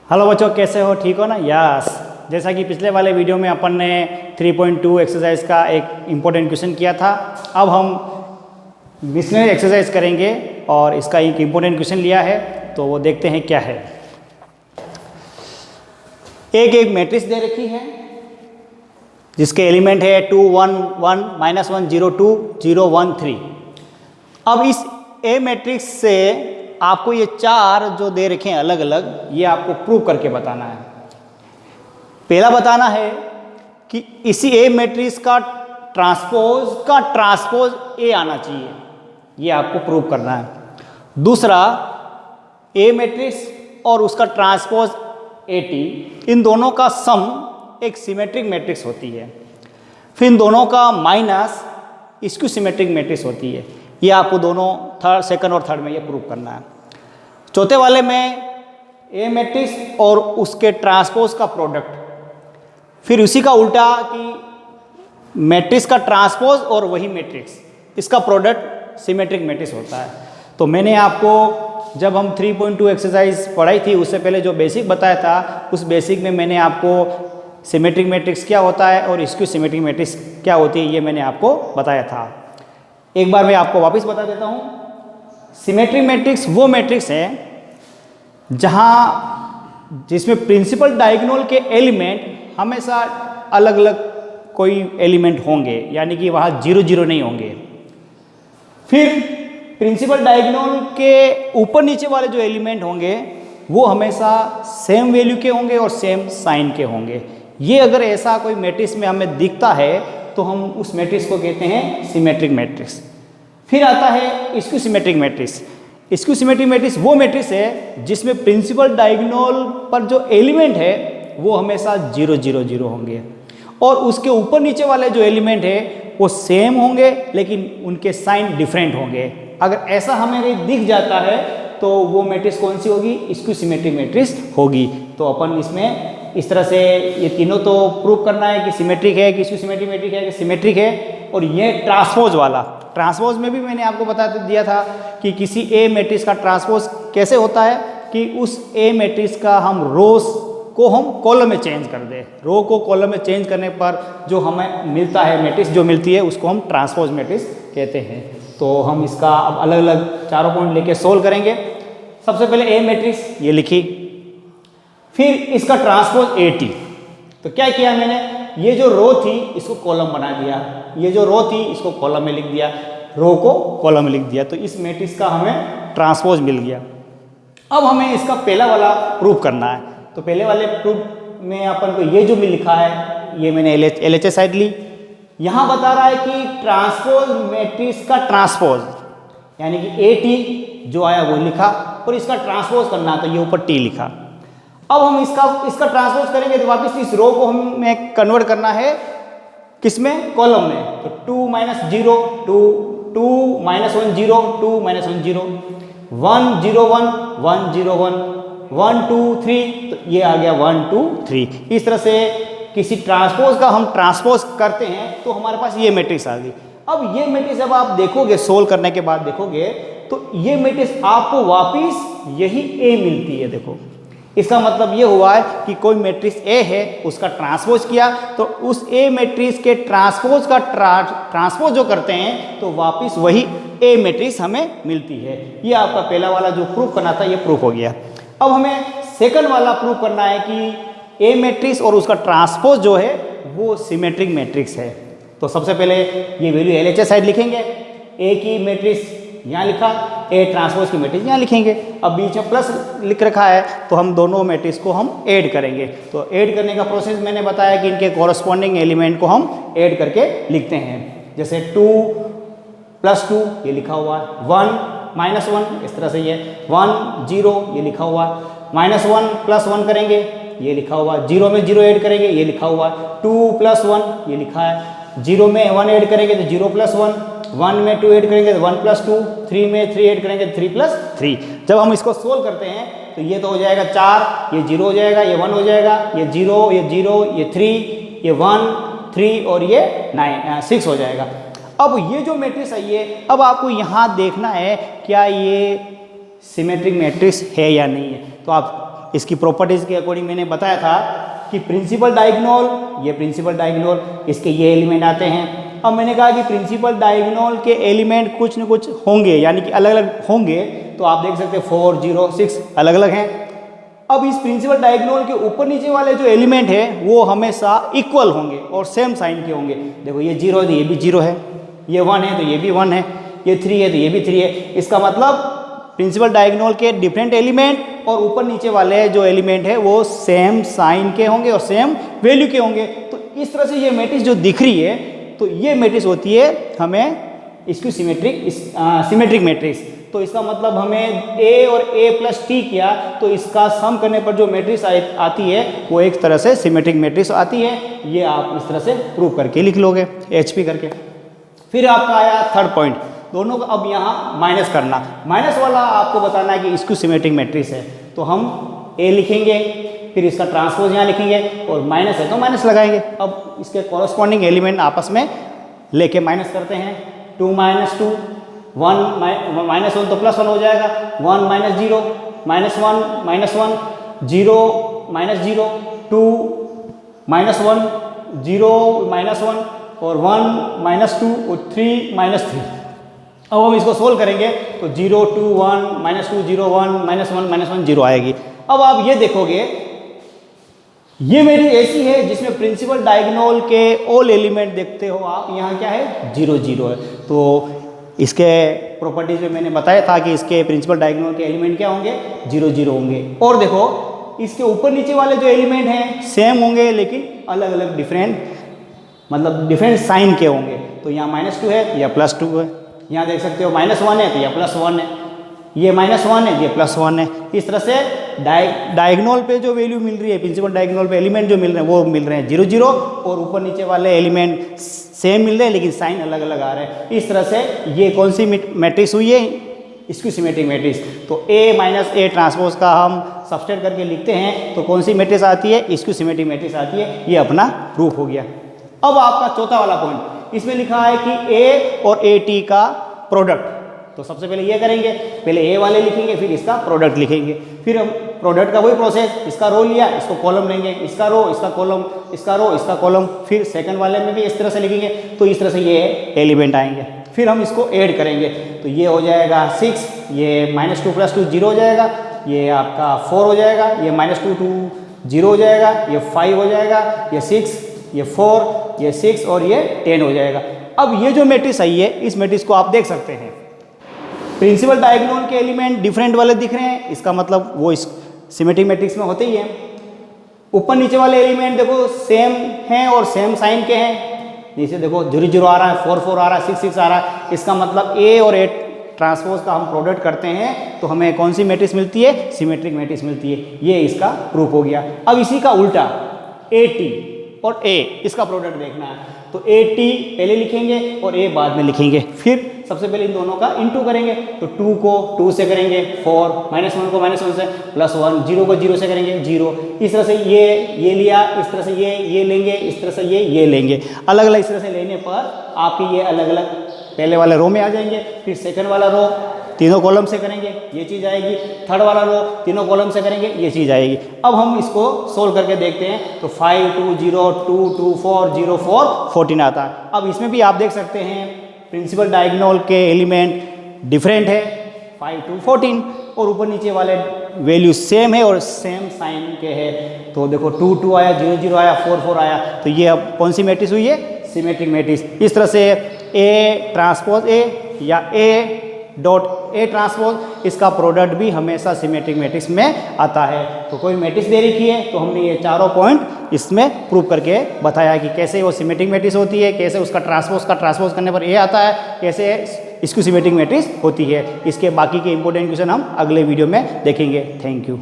Hello बच्चों, कैसे हो? ठीक हो ना? यस। जैसा कि पिछले वाले वीडियो में अपन ने 3.2 एक्सरसाइज का एक इम्पोर्टेंट क्वेश्चन किया था, अब हम मिशनरी एक्सरसाइज करेंगे और इसका एक इम्पोर्टेंट क्वेश्चन लिया है, तो वो देखते हैं क्या है। एक मैट्रिक्स दे रखी है जिसके एलिमेंट है 2 1 1 -1 0 2 0 1 3। अब इस ए मैट्रिक्स से आपको ये चार जो दे रखे हैं अलग अलग, ये आपको प्रूव करके बताना है। पहला बताना है कि इसी ए मैट्रिक्स का ट्रांसपोज ए आना चाहिए, ये आपको प्रूव करना है। दूसरा, ए मैट्रिक्स और उसका ट्रांसपोज एटी, इन दोनों का सम एक सिमेट्रिक मैट्रिक्स होती है। फिर इन दोनों का माइनस स्क्यू सिमेट्रिक मैट्रिक्स होती है। ये आपको दोनों सेकंड और थर्ड में ये प्रूव करना है। चौथे वाले में ए मैट्रिक्स और उसके ट्रांसपोज का प्रोडक्ट, फिर उसी का उल्टा कि मैट्रिक्स का ट्रांसपोज और वही मैट्रिक्स, इसका प्रोडक्ट सिमेट्रिक मैट्रिक्स होता है। तो मैंने आपको जब हम 3.2 एक्सरसाइज पढ़ाई थी, उससे पहले जो बेसिक बताया था, उस बेसिक में मैंने आपको सिमेट्रिक मैट्रिक्स क्या होता है और स्क्यू सिमेट्रिक मैट्रिक्स क्या होती है, ये मैंने आपको बताया था। एक बार मैं आपको वापस बता देता हूँ। सिमेट्रिक मैट्रिक्स वो मैट्रिक्स है जिसमें प्रिंसिपल डायगोनल के एलिमेंट हमेशा अलग अलग कोई एलिमेंट होंगे, यानी कि वहाँ 0 0 नहीं होंगे। फिर प्रिंसिपल डायगोनल के ऊपर नीचे वाले जो एलिमेंट होंगे वो हमेशा सेम वैल्यू के होंगे और सेम साइन के होंगे। ये अगर ऐसा कोई मैट्रिक्स में हमें दिखता है तो हम उस मैट्रिक्स को कहते हैं सिमेट्रिक मैट्रिक्स। फिर आता है skew symmetric matrix. Skew symmetric matrix वो मैट्रिक्स है जिसमें प्रिंसिपल डायगोनल पर जो एलिमेंट है वो हमेशा 0 0 0 होंगे और उसके ऊपर नीचे वाले जो एलिमेंट है वो सेम होंगे लेकिन उनके साइन डिफरेंट होंगे। अगर ऐसा हमें दिख जाता है तो वो मैट्रिक्स कौन सी होगी? स्क्यू सिमेट्रिक मैट्रिक्स होगी। तो अपन इसमें इस तरह से ये तीनों तो प्रूव करना है कि सिमेट्रिक है, कि स्क्यू सिमेट्रिक मैट्रिक है, कि सिमेट्रिक है। और ये ट्रांसपोज वाला, ट्रांसपोज में भी मैंने आपको बता दिया था कि किसी ए मैट्रिक्स का ट्रांसपोज कैसे होता है कि उस ए मैट्रिक्स का हम रोज को हम कॉलम में चेंज कर दें। रो को कॉलम में चेंज करने पर जो हमें मिलता है मैट्रिक्स जो मिलती है उसको हम ट्रांसपोज मैट्रिक्स कहते हैं। तो हम इसका अब अलग अलग चारों पॉइंट लेके सोल्व करेंगे। सबसे पहले ए मैट्रिक्स ये लिखी, फिर इसका ट्रांसपोज एटी। तो क्या किया मैंने, ये जो रो थी इसको कॉलम बना दिया, ये जो रो थी इसको कॉलम में लिख दिया, रो को कॉलम में लिख दिया। तो इस मैट्रिक्स का हमें ट्रांसपोज मिल गया। अब हमें इसका पहला वाला प्रूव करना है। तो पहले वाले प्रूफ में अपन को ये जो भी लिखा है, ये मैंने LHS साइड ली। यहाँ बता रहा है कि ट्रांसपोज मैट्रिक्स का ट्रांसपोज, यानी कि एटी जो आया वो लिखा और इसका ट्रांसपोज करना तो ये ऊपर टी लिखा। अब हम इसका ट्रांसपोज करेंगे तो वापस इस रो को हमें कन्वर्ट करना है किसमें? कॉलम में। तो 2 - 0 2 2 -1 0 2 -1 0 1 0 1 1 0 1 1 2 3, तो ये आ गया 1 2 3। इस तरह से किसी ट्रांसपोज का हम ट्रांसपोज करते हैं तो हमारे पास ये मैट्रिक्स आ गई। अब ये मैट्रिक्स जब आप देखोगे, सोल्व करने के बाद देखोगे तो ये मैट्रिक्स आपको वापिस यही ए मिलती है। देखो, इसका मतलब ये हुआ है कि कोई मैट्रिक्स ए है, उसका ट्रांसपोज किया तो उस ए मैट्रिक्स के ट्रांसपोज का ट्रांसपोज जो करते हैं तो वापिस वही ए मैट्रिक्स हमें मिलती है। ये आपका पहला वाला जो प्रूफ करना था ये प्रूफ हो गया। अब हमें सेकंड वाला प्रूफ करना है कि ए मैट्रिक्स और उसका ट्रांसपोज जो है वो सिमेट्रिक मैट्रिक्स है। तो सबसे पहले ये वैल्यू LHS साइड लिखेंगे, ए की मैट्रिक्स यहाँ लिखा, ए ट्रांसपोज की मैट्रिक्स यहाँ लिखेंगे। अब बीच में प्लस लिख रखा है तो हम दोनों मैट्रिक्स को हम ऐड करेंगे। तो ऐड करने का प्रोसेस मैंने बताया कि इनके कॉरस्पॉन्डिंग एलिमेंट को हम ऐड करके लिखते हैं। जैसे 2 + 2 ये लिखा हुआ है, 1 - 1 इस तरह से ये 1 0 ये लिखा हुआ है, -1 + 1 करेंगे ये लिखा हुआ है, 0 में 0 ऐड करेंगे ये लिखा हुआ है, 2 + 1 ये लिखा है, 0 में 1 ऐड करेंगे तो 0 + 1, 1 में 2 ऐड करेंगे तो 1 + 2, 3 में 3 ऐड करेंगे तो 3 + 3। जब हम इसको सोल्व करते हैं तो ये तो हो जाएगा 4, ये 0 हो जाएगा, ये 1 हो जाएगा, ये 0 ये 0 ये 3 ये 1 3 और ये 6 हो जाएगा। अब ये जो मैट्रिक्स है ये, अब आपको यहाँ देखना है क्या ये सिमेट्रिक मैट्रिक्स है या नहीं है। तो आप इसकी प्रॉपर्टीज़ के अकॉर्डिंग मैंने बताया था कि प्रिंसिपल डायगोनल, ये प्रिंसिपल डायगोनल, इसके ये एलिमेंट आते हैं। अब मैंने कहा कि प्रिंसिपल डायगोनल के एलिमेंट कुछ न कुछ होंगे, यानी कि अलग अलग होंगे। तो आप देख सकते हैं 4, 0, 6 अलग अलग हैं। अब इस प्रिंसिपल डायगोनल के ऊपर नीचे वाले जो एलिमेंट है वो हमेशा इक्वल होंगे और सेम साइन के होंगे। देखो ये 0 है तो ये भी 0 है, ये 1 है तो ये भी 1 है, ये 3 है तो ये भी 3 है। इसका मतलब प्रिंसिपल डायगोनल के डिफरेंट एलिमेंट और ऊपर नीचे वाले जो एलिमेंट है वो सेम साइन के होंगे और सेम वैल्यू के होंगे। तो इस तरह से ये मैट्रिक्स जो दिख रही है, तो ये मैट्रिक्स होती है हमें इसकी सिमेट्रिक मैट्रिक्स। तो इसका मतलब हमें a और a प्लस t किया तो इसका सम करने पर जो मैट्रिक्स आती है वो एक तरह से सिमेट्रिक मैट्रिक्स आती है। ये आप इस तरह से प्रूव करके लिख लोगे HP करके। फिर आपका आया थर्ड पॉइंट, दोनों को अब यहाँ माइनस करना। माइनस वाला आपको बताना है कि इसकी सिमेट्रिक मैट्रिक्स है, तो हम a लिखेंगे, फिर इसका ट्रांसपोज यहाँ लिखेंगे और माइनस है तो माइनस लगाएंगे। अब इसके कॉरस्पॉन्डिंग एलिमेंट आपस में लेके माइनस करते हैं। 2 - 2, 1 -1 तो +1 हो जाएगा, 1 - 0 -1 -1, 0 -0, 2 -1, 0 -1 और 1 -2 और 3 -3। अब हम इसको सोल्व करेंगे तो 0 2 1 -2 0 1 -1 -1 0 आएगी। अब आप ये देखोगे ये मेरी ऐसी है जिसमें प्रिंसिपल डायगोनल के ऑल एलिमेंट देखते हो आप, यहाँ क्या है 0 0 है। तो इसके प्रॉपर्टीज में मैंने बताया था कि इसके प्रिंसिपल डायगोनल के एलिमेंट क्या होंगे 0 0 होंगे। और देखो इसके ऊपर नीचे वाले जो एलिमेंट हैं सेम होंगे लेकिन अलग अलग डिफरेंट साइन के होंगे। तो यहाँ -2 है या +2 है, यहाँ देख सकते हो -1 है तो यह +1 है, ये -1 है ये +1 है। इस तरह से डायगोनल पे जो वैल्यू मिल रही है, प्रिंसिपल डायगोनल पे एलिमेंट जो मिल रहे हैं वो मिल रहे हैं 0 0 और ऊपर नीचे वाले एलिमेंट सेम मिल रहे हैं लेकिन साइन अलग अलग आ रहे हैं। इस तरह से ये कौन सी मैट्रिक्स हुई है, इसकी सिमेट्रिक मैट्रिक्स। तो a - a ट्रांसपोज का हम सब्स्टिट्यूट करके लिखते हैं तो कौन सी मैट्रिक्स आती है, इसकी सिमेट्रिक मैट्रिक्स आती है। ये अपना प्रूफ हो गया। अब आपका चौथा वाला पॉइंट, इसमें लिखा है कि a और at का प्रोडक्ट। तो सबसे पहले ये करेंगे, पहले a वाले लिखेंगे फिर इसका प्रोडक्ट लिखेंगे। फिर हम प्रोडक्ट का वही प्रोसेस, इसका रो लिया इसको कॉलम लेंगे, इसका रो इसका कॉलम, इसका रो इसका कॉलम। फिर सेकंड वाले में भी इस तरह से लिखेंगे तो इस तरह से ये एलिमेंट आएंगे। फिर हम इसको ऐड करेंगे तो ये हो जाएगा 6, ये -2 + 2 0 हो जाएगा, ये आपका 4 हो जाएगा, ये -2 2 0 हो जाएगा, ये 5 हो जाएगा, ये 6, ये 4, ये 6 और ये 10 हो जाएगा। अब ये जो मैट्रिक्स आई है इस मैट्रिक्स को आप देख सकते हैं, प्रिंसिपल डायगोनल के एलिमेंट डिफरेंट वाले दिख रहे हैं, इसका मतलब वो इस सिमेट्रिक मैट्रिक्स में होते ही हैं। ऊपर नीचे वाले एलिमेंट देखो सेम हैं और सेम साइन के हैं, जैसे देखो 0 0 आ रहा है, 4 4 आ रहा है, 6 6 आ रहा है। इसका मतलब a और a ट्रांसपोज का हम प्रोडक्ट करते हैं तो हमें कौन सी मैट्रिक्स मिलती है, सिमेट्रिक मैट्रिक्स मिलती है। ये इसका प्रूफ हो गया। अब इसी का उल्टा AT और A इसका प्रोडक्ट देखना है तो AT पहले लिखेंगे और A बाद में लिखेंगे। फिर सबसे पहले इन दोनों का इनटू करेंगे तो 2 को 2 से करेंगे 4, -1 को -1 से, +1, 0 को 0 से करेंगे 0। इस तरह से ये लिया, इस तरह से ये लेंगे, इस तरह से ये लेंगे। अलग अलग इस तरह से लेने पर आपकी ये अलग अलग पहले वाले रो में आ जाएंगे। फिर सेकंड वाला रो तीनों कॉलम से करेंगे, ये चीज़ आएगी। थर्ड वाला रो तीनों कॉलम से करेंगे, ये चीज़ आएगी। अब हम इसको सोल्व करके देखते हैं तो 5 2 0 2 2 4 0 4 14 आता है। अब इसमें भी आप देख सकते हैं प्रिंसिपल डायगोनल के एलिमेंट डिफरेंट है 5 2 14 और ऊपर नीचे वाले वैल्यू सेम है और सेम साइन के है। तो देखो 2 2 आया, 0 0 आया, 4 4 आया। तो ये अब कौन सी मैट्रिक्स हुई है, सिमेट्रिक मैट्रिक्स। इस तरह से A ट्रांसपोज A या A ट्रांसपोज इसका प्रोडक्ट भी हमेशा सिमेट्रिक मैट्रिक्स में आता है। तो कोई मैट्रिक्स दे रखी है तो हमने ये चारों पॉइंट इसमें प्रूव करके बताया कि कैसे वो सिमेट्रिक मैट्रिक्स होती है, कैसे उसका ट्रांसपोज करने पर A आता है, कैसे इसकी सिमेट्रिक मैट्रिक्स होती है। इसके बाकी के इंपॉर्टेंट क्वेश्चन हम अगले वीडियो में देखेंगे। Thank you.